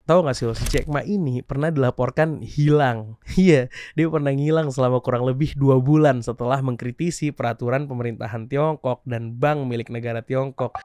Tahu nggak sih lo, si Jack Ma ini pernah dilaporkan hilang. Iya, dia pernah ngilang selama kurang lebih 2 bulan setelah mengkritisi peraturan pemerintahan Tiongkok dan bank milik negara Tiongkok.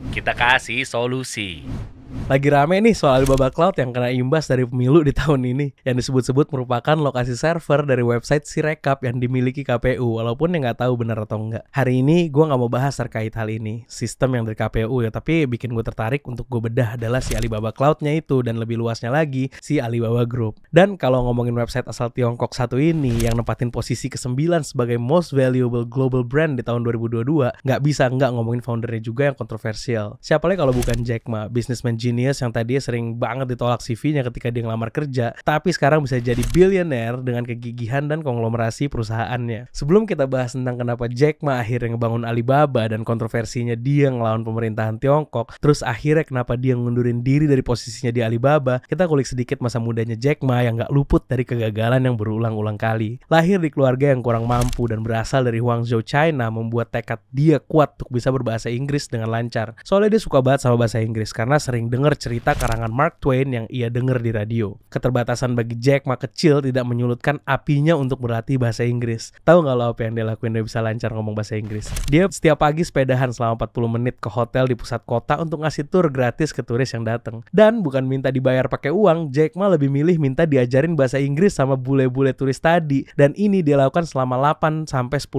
Kita kasih solusi. Lagi rame nih soal Alibaba Cloud yang kena imbas dari pemilu di tahun ini, yang disebut-sebut merupakan lokasi server dari website Sirekap yang dimiliki KPU, walaupun yang nggak tahu benar atau enggak. Hari ini gue nggak mau bahas terkait hal ini, sistem yang dari KPU ya, tapi bikin gue tertarik untuk gue bedah adalah si Alibaba Cloud-nya itu, dan lebih luasnya lagi si Alibaba Group. Dan kalau ngomongin website asal Tiongkok satu ini yang nempatin posisi ke-9 sebagai most valuable global brand di tahun 2022, nggak bisa nggak ngomongin foundernya juga yang kontroversial. Siapa lagi kalau bukan Jack Ma, businessman genius yang tadinya sering banget ditolak CV-nya ketika dia ngelamar kerja, tapi sekarang bisa jadi billionaire dengan kegigihan dan konglomerasi perusahaannya. Sebelum kita bahas tentang kenapa Jack Ma akhirnya ngebangun Alibaba dan kontroversinya dia ngelawan pemerintahan Tiongkok, terus akhirnya kenapa dia ngundurin diri dari posisinya di Alibaba, kita kulik sedikit masa mudanya Jack Ma yang gak luput dari kegagalan yang berulang-ulang kali. Lahir di keluarga yang kurang mampu dan berasal dari Guangzhou, China, membuat tekad dia kuat untuk bisa berbahasa Inggris dengan lancar. Soalnya dia suka banget sama bahasa Inggris karena sering dengar cerita karangan Mark Twain yang ia dengar di radio. Keterbatasan bagi Jack Ma kecil tidak menyulutkan apinya untuk berlatih bahasa Inggris. Tahu nggak lo apa yang dia lakuin dia bisa lancar ngomong bahasa Inggris? Dia setiap pagi sepedahan selama 40 menit ke hotel di pusat kota untuk ngasih tour gratis ke turis yang datang. Dan bukan minta dibayar pakai uang, Jack Ma lebih milih minta diajarin bahasa Inggris sama bule-bule turis tadi. Dan ini dia lakukan selama 8-10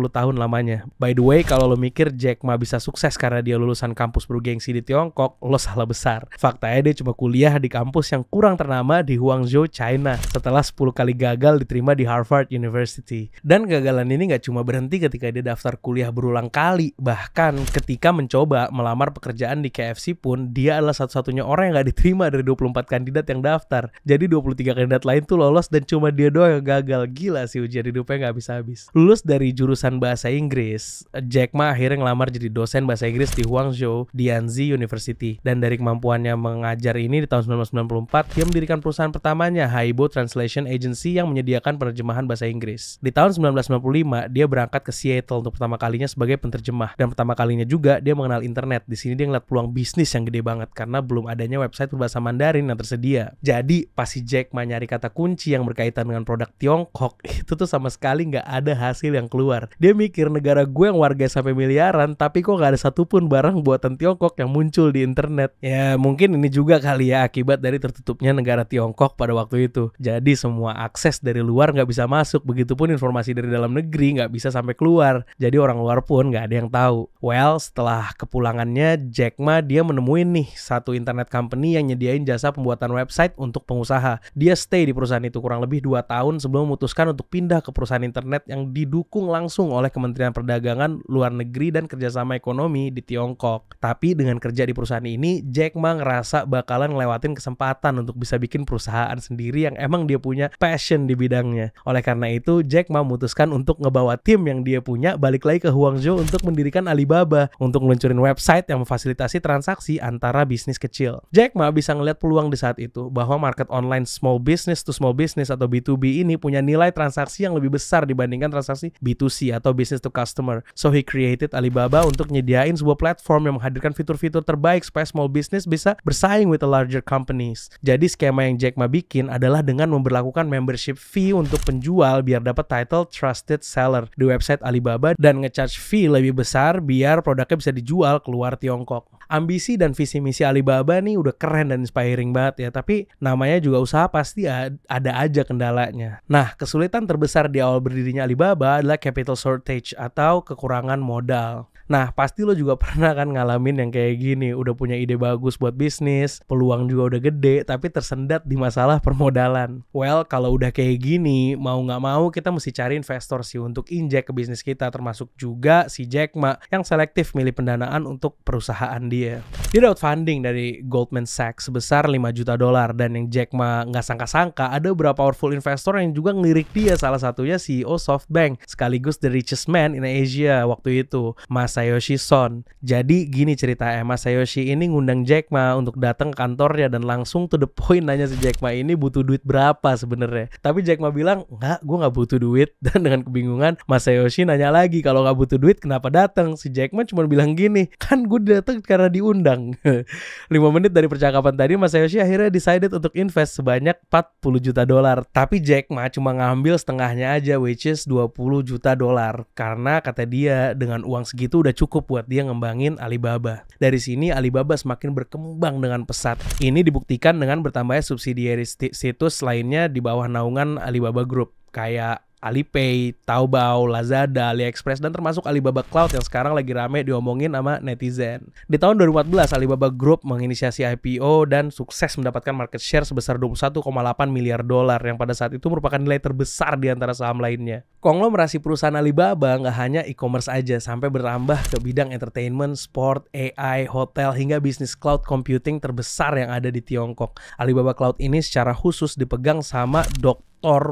tahun lamanya. By the way, kalau lo mikir Jack Ma bisa sukses karena dia lulusan kampus bergengsi di Tiongkok, lo salah besar. Faktanya dia cuma kuliah di kampus yang kurang ternama di Guangzhou, China, setelah 10 kali gagal diterima di Harvard University. Dan kegagalan ini gak cuma berhenti ketika dia daftar kuliah berulang kali, bahkan ketika mencoba melamar pekerjaan di KFC pun, dia adalah satu-satunya orang yang gak diterima dari 24 kandidat yang daftar. Jadi 23 kandidat lain tuh lolos dan cuma dia doang yang gagal. Gila sih, ujian hidupnya gak habis-habis. Lulus dari jurusan bahasa Inggris, Jack Ma akhirnya ngelamar jadi dosen bahasa Inggris di Guangzhou Dianzi University. Dan dari kemampuannya mengajar ini di tahun 1994, dia mendirikan perusahaan pertamanya, Haibo Translation Agency, yang menyediakan penerjemahan bahasa Inggris. Di tahun 1995, dia berangkat ke Seattle untuk pertama kalinya sebagai penterjemah. Dan pertama kalinya juga dia mengenal internet. Di sini dia ngeliat peluang bisnis yang gede banget karena belum adanya website berbahasa Mandarin yang tersedia. Jadi, pas si Jack Ma nyari kata kunci yang berkaitan dengan produk Tiongkok, itu tuh sama sekali nggak ada hasil yang keluar. Dia mikir, negara gue yang warga sampai miliaran, tapi kok nggak ada satupun barang buatan Tiongkok yang muncul di internet. Ya, mungkin ini juga kali ya akibat dari tertutupnya negara Tiongkok pada waktu itu. Jadi semua akses dari luar nggak bisa masuk, begitupun informasi dari dalam negeri nggak bisa sampai keluar. Jadi orang luar pun nggak ada yang tahu. Well, setelah kepulangannya Jack Ma, dia menemuin nih satu internet company yang nyediain jasa pembuatan website untuk pengusaha. Dia stay di perusahaan itu kurang lebih 2 tahun sebelum memutuskan untuk pindah ke perusahaan internet yang didukung langsung oleh Kementerian Perdagangan, Luar Negeri, dan Kerjasama Ekonomi di Tiongkok. Tapi dengan kerja di perusahaan ini, Jack Ma ngerasa bakalan ngelewatin kesempatan untuk bisa bikin perusahaan sendiri yang emang dia punya passion di bidangnya. Oleh karena itu, Jack Ma memutuskan untuk ngebawa tim yang dia punya balik lagi ke Guangzhou untuk mendirikan Alibaba, untuk meluncurin website yang memfasilitasi transaksi antara bisnis kecil. Jack Ma bisa ngeliat peluang di saat itu bahwa market online small business to small business atau B2B ini punya nilai transaksi yang lebih besar dibandingkan transaksi B2C atau business to customer. So he created Alibaba untuk nyediain sebuah platform yang menghadirkan fitur-fitur terbaik supaya small business bisa bersaing with the larger companies. Jadi skema yang Jack Ma bikin adalah dengan memberlakukan membership fee untuk penjual biar dapat title trusted seller di website Alibaba dan ngecharge fee lebih besar biar produknya bisa dijual keluar Tiongkok. Ambisi dan visi misi Alibaba nih udah keren dan inspiring banget ya, tapi namanya juga usaha pasti ada aja kendalanya. Nah, kesulitan terbesar di awal berdirinya Alibaba adalah capital shortage atau kekurangan modal. Nah, pasti lo juga pernah kan ngalamin yang kayak gini, udah punya ide bagus buat bisnis, peluang juga udah gede, tapi tersendat di masalah permodalan. Well, kalau udah kayak gini, mau nggak mau kita mesti cari investor sih untuk injek ke bisnis kita, termasuk juga si Jack Ma yang selektif milih pendanaan untuk perusahaan dia. Dia dapat funding dari Goldman Sachs sebesar $5 juta, dan yang Jack Ma nggak sangka-sangka ada beberapa powerful investor yang juga ngelirik dia, salah satunya CEO SoftBank, sekaligus the richest man in Asia waktu itu. Masa Masayoshi Son. Jadi gini ceritanya, Masayoshi ini ngundang Jack Ma untuk datang ke kantornya dan langsung to the point nanya si Jack Ma ini butuh duit berapa sebenarnya. Tapi Jack Ma bilang, enggak, gue gak butuh duit. Dan dengan kebingungan, Masayoshi nanya lagi, kalau gak butuh duit kenapa datang? Si Jack Ma cuma bilang gini, kan gue datang karena diundang. 5 menit dari percakapan tadi, Masayoshi akhirnya decided untuk invest sebanyak 40 juta dolar. Tapi Jack Ma cuma ngambil setengahnya aja, which is 20 juta dolar. Karena kata dia, dengan uang segitu udah cukup buat dia ngembangin Alibaba. Dari sini Alibaba semakin berkembang dengan pesat. Ini dibuktikan dengan bertambahnya subsidiary situs lainnya di bawah naungan Alibaba Group, kayak Alipay, Taobao, Lazada, AliExpress, dan termasuk Alibaba Cloud yang sekarang lagi rame diomongin sama netizen. Di tahun 2014, Alibaba Group menginisiasi IPO dan sukses mendapatkan market share sebesar 21,8 miliar dolar yang pada saat itu merupakan nilai terbesar di antara saham lainnya. Konglomerasi perusahaan Alibaba nggak hanya e-commerce aja, sampai bertambah ke bidang entertainment, sport, AI, hotel, hingga bisnis cloud computing terbesar yang ada di Tiongkok. Alibaba Cloud ini secara khusus dipegang sama Dr.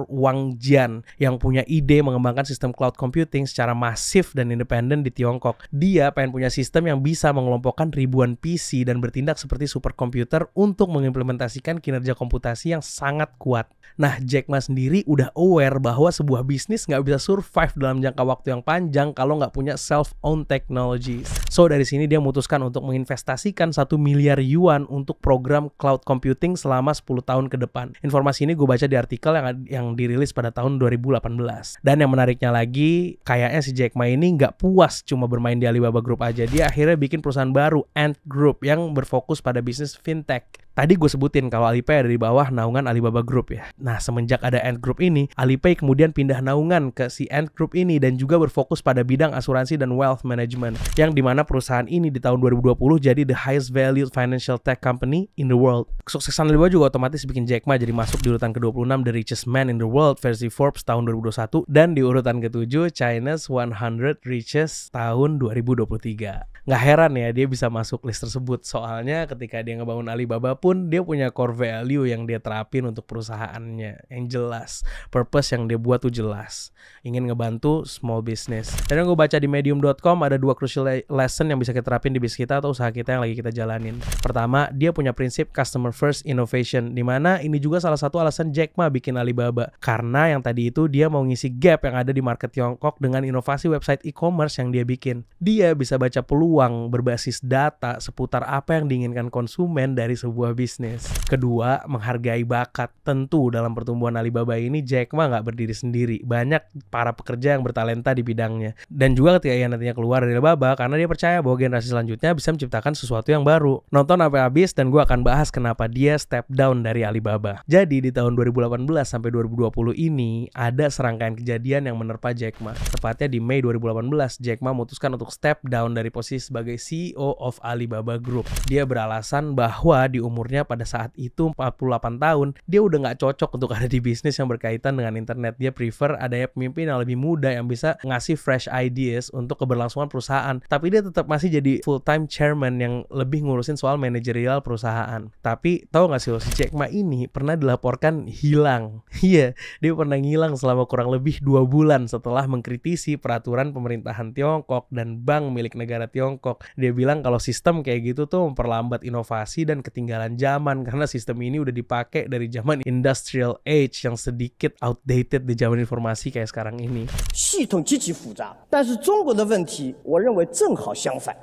Wang Jian yang punya ide mengembangkan sistem cloud computing secara masif dan independen di Tiongkok. Dia pengen punya sistem yang bisa mengelompokkan ribuan PC dan bertindak seperti superkomputer untuk mengimplementasikan kinerja komputasi yang sangat kuat. Nah, Jack Ma sendiri udah aware bahwa sebuah bisnis nggak bisa survive dalam jangka waktu yang panjang kalau nggak punya self-owned technologies. So, dari sini dia memutuskan untuk menginvestasikan 1 miliar yuan untuk program cloud computing selama 10 tahun ke depan. Informasi ini gue baca di artikel yang dirilis pada tahun 2018. Dan yang menariknya lagi, kayaknya si Jack Ma ini nggak puas cuma bermain di Alibaba Group aja. Dia akhirnya bikin perusahaan baru, Ant Group, yang berfokus pada bisnis fintech. Tadi gue sebutin kalau Alipay ada di bawah naungan Alibaba Group ya. Nah, semenjak ada Ant Group ini, Alipay kemudian pindah naungan ke si Ant Group ini dan juga berfokus pada bidang asuransi dan wealth management, yang dimana perusahaan ini di tahun 2020 jadi the highest valued financial tech company in the world. Kesuksesan Alibaba juga otomatis bikin Jack Ma jadi masuk di urutan ke-26 The Richest Man in the World versi Forbes tahun 2021 dan di urutan ke-7 China's 100 Richest tahun 2023. Nggak heran ya dia bisa masuk list tersebut, soalnya ketika dia ngebangun Alibaba pun dia punya core value yang dia terapin untuk perusahaannya yang jelas, purpose yang dia buat tuh jelas, ingin ngebantu small business. Dan yang gue baca di medium.com ada 2 crucial lesson yang bisa kita terapin di bisnis kita atau usaha kita yang lagi kita jalanin. Pertama, dia punya prinsip customer first innovation, dimana ini juga salah satu alasan Jack Ma bikin Alibaba, karena yang tadi itu dia mau ngisi gap yang ada di market Tiongkok dengan inovasi website e-commerce yang dia bikin. Dia bisa baca peluang berbasis data seputar apa yang diinginkan konsumen dari sebuah bisnis. Kedua, menghargai bakat. Tentu dalam pertumbuhan Alibaba ini Jack Ma nggak berdiri sendiri, banyak para pekerja yang bertalenta di bidangnya. Dan juga ketika ia nantinya keluar dari Alibaba, karena dia percaya bahwa generasi selanjutnya bisa menciptakan sesuatu yang baru. Nonton sampai habis dan gue akan bahas kenapa dia step down dari Alibaba. Jadi di tahun 2018 sampai 2020 ini ada serangkaian kejadian yang menerpa Jack Ma. Tepatnya di Mei 2018, Jack Ma memutuskan untuk step down dari posisi sebagai CEO of Alibaba Group. Dia beralasan bahwa di umurnya pada saat itu 48 tahun, dia udah nggak cocok untuk ada di bisnis yang berkaitan dengan internet. Dia prefer adanya pemimpin yang lebih muda yang bisa ngasih fresh ideas untuk keberlangsungan perusahaan. Tapi dia tetap masih jadi full-time chairman yang lebih ngurusin soal manajerial perusahaan. Tapi tahu nggak sih lo, si Jack Ma ini pernah dilaporkan hilang. Iya, dia pernah ngilang selama kurang lebih 2 bulan setelah mengkritisi peraturan pemerintahan Tiongkok dan bank milik negara Tiongkok. Dia bilang kalau sistem kayak gitu tuh memperlambat inovasi dan ketinggalan zaman, karena sistem ini udah dipakai dari zaman industrial age yang sedikit outdated di zaman informasi kayak sekarang ini. 系统极其复杂，但是中国的问题，我认为正好相反，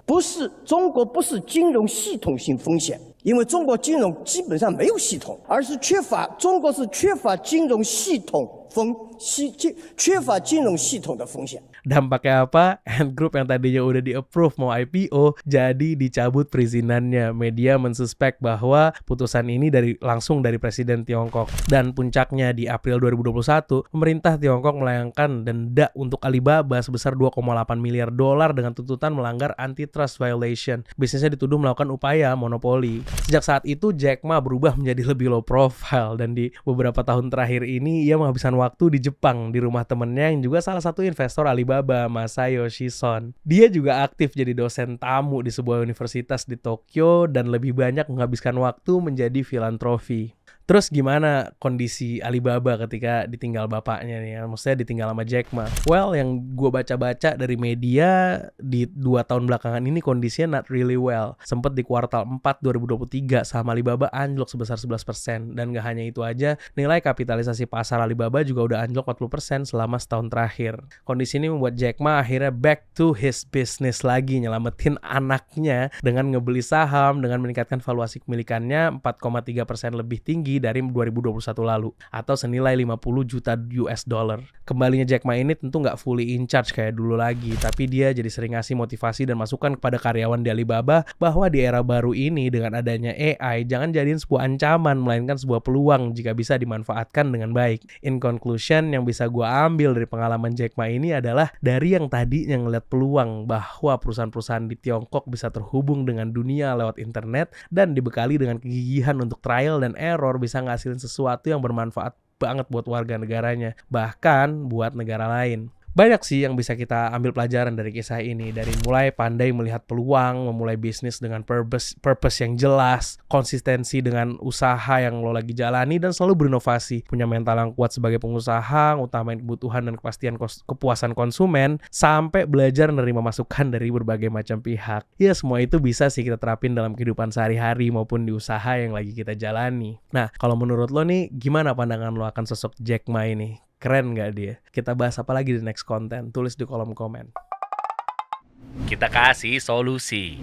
中国不是金融系统性风险，因为中国金融基本上没有系统，而是中国是缺乏金融系统的风险。 Dampaknya apa? Ant Group yang tadinya udah di-approve mau IPO jadi dicabut perizinannya. Media mensuspek bahwa putusan ini langsung dari Presiden Tiongkok. Dan puncaknya di April 2021, pemerintah Tiongkok melayangkan denda untuk Alibaba sebesar 2,8 miliar dolar dengan tuntutan melanggar antitrust violation. Bisnisnya dituduh melakukan upaya monopoli. Sejak saat itu Jack Ma berubah menjadi lebih low profile dan di beberapa tahun terakhir ini ia menghabiskan waktu di Jepang di rumah temennya yang juga salah satu investor Alibaba, Masayoshi Son. Dia juga aktif jadi dosen tamu di sebuah universitas di Tokyo dan lebih banyak menghabiskan waktu menjadi filantropi. Terus gimana kondisi Alibaba ketika ditinggal bapaknya nih ya? Maksudnya ditinggal sama Jack Ma. Well, yang gue baca-baca dari media di 2 tahun belakangan ini kondisinya not really well. Sempet di kuartal 4 2023 saham Alibaba anjlok sebesar 11%. Dan gak hanya itu aja, nilai kapitalisasi pasar Alibaba juga udah anjlok 40% selama setahun terakhir. Kondisi ini membuat Jack Ma akhirnya back to his business lagi, nyelamatin anaknya dengan ngebeli saham, dengan meningkatkan valuasi kepemilikannya 4,3% lebih tinggi dari 2021 lalu atau senilai 50 juta US dollar. Kembalinya Jack Ma ini tentu nggak fully in charge kayak dulu lagi, tapi dia jadi sering ngasih motivasi dan masukan kepada karyawan di Alibaba bahwa di era baru ini dengan adanya AI jangan jadiin sebuah ancaman melainkan sebuah peluang jika bisa dimanfaatkan dengan baik. In conclusion, yang bisa gue ambil dari pengalaman Jack Ma ini adalah dari yang tadinya ngeliat peluang bahwa perusahaan-perusahaan di Tiongkok bisa terhubung dengan dunia lewat internet dan dibekali dengan kegigihan untuk trial dan error bisa ngasilin sesuatu yang bermanfaat banget buat warga negaranya, bahkan buat negara lain. Banyak sih yang bisa kita ambil pelajaran dari kisah ini, dari mulai pandai melihat peluang, memulai bisnis dengan purpose yang jelas, konsistensi dengan usaha yang lo lagi jalani, dan selalu berinovasi, punya mental yang kuat sebagai pengusaha, utamain kebutuhan dan kepastian kepuasan konsumen, sampai belajar menerima masukan dari berbagai macam pihak. Ya semua itu bisa sih kita terapin dalam kehidupan sehari-hari maupun di usaha yang lagi kita jalani. Nah, kalau menurut lo nih, gimana pandangan lo akan sosok Jack Ma ini? Keren gak dia? Kita bahas apa lagi di next konten? Tulis di kolom komen. Kita kasih solusi.